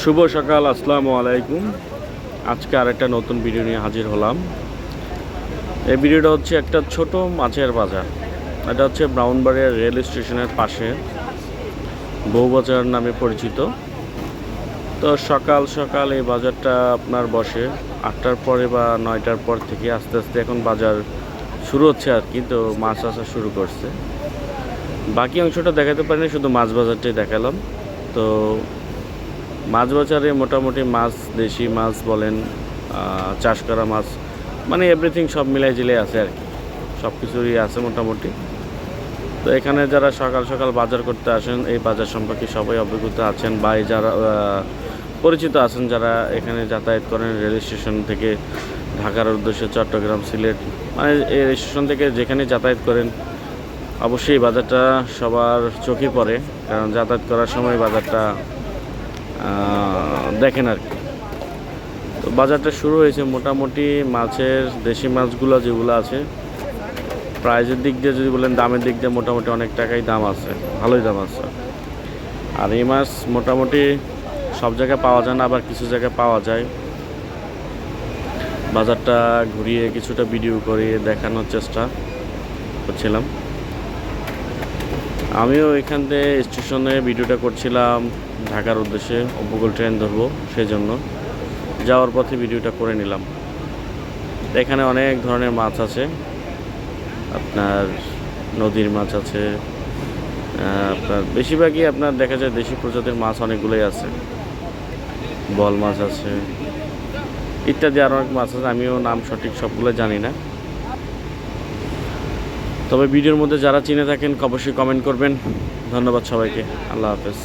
শুভ সকাল, আসসালামু আলাইকুম। আজকে আরেকটা নতুন ভিডিও নিয়ে হাজির হলাম। এই ভিডিওটা হচ্ছে একটা ছোট মাছের বাজার। এটা হচ্ছে ব্রাউনবাড়িয়া রেল স্টেশনের পাশে বউবাজার নামে পরিচিত। তো সকাল সকাল এই বাজারটা আপনার বসে 8টার পরে বা 9টার পর থেকে আস্তে আস্তে এখন বাজার শুরু হচ্ছে আর কি। তো মাছ আসা শুরু করছে। বাকি অংশটা দেখাতে পারিনি, শুধু মাছ বাজারটাই দেখালাম। তো মাছ বাজারে মোটামুটি মাছ, দেশি মাছ বলেন, চাষ করা মাছ, মানে এভরিথিং সব মিলাই জিলাই আছে আর কি। সব কিছুরই আছে মোটামুটি। তো এখানে যারা সকাল সকাল বাজার করতে আসেন, এই বাজার সম্পর্কে সবাই অভিজ্ঞতা আছেন বা যারা পরিচিত আছেন, যারা এখানে যাতায়াত করেন রেল স্টেশন থেকে ঢাকার উদ্দেশ্যে চট্টগ্রাম, সিলেট, মানে এই স্টেশন থেকে যেখানে যাতায়াত করেন অবশ্যই বাজারটা সবার চোখে পড়ে, কারণ যাতায়াত করার সময় বাজারটা দেখেন আর কি। তো বাজারটা শুরু হয়েছে মোটামুটি মাছের, দেশি মাছগুলো যেগুলো আছে, প্রাইজের দিক দিয়ে যদি বলেন, দামের দিক দিয়ে মোটামুটি অনেক টাকাই দাম আছে, ভালোই দাম আছে। আর এই মাছ মোটামুটি সব জায়গায় পাওয়া যায় না, আবার কিছু জায়গায় পাওয়া যায়। বাজারটা ঘুরিয়ে কিছুটা ভিডিও করে দেখানোর চেষ্টা করছিলাম। আমিও এখান থেকে স্টেশনে ভিডিওটা করছিলাম ঢাকার উদ্দেশ্যে, উপকূল ট্রেন ধরবো, সেই জন্য যাওয়ার পথে ভিডিওটা করে নিলাম। এখানে অনেক ধরনের মাছ আছে, আপনার নদীর মাছ আছে, আপনার বেশিরভাগই আপনার দেখা যায় দেশি প্রজাতির মাছ অনেকগুলোই আছে, বল মাছ আছে ইত্যাদি আরও অনেক মাছ আছে। আমিও নাম সঠিক সবগুলো জানি না, তবে ভিডিওর মধ্যে যারা চিনে থাকেন অবশ্যই কমেন্ট করবেন। ধন্যবাদ সবাইকে, আল্লাহ হাফেজ।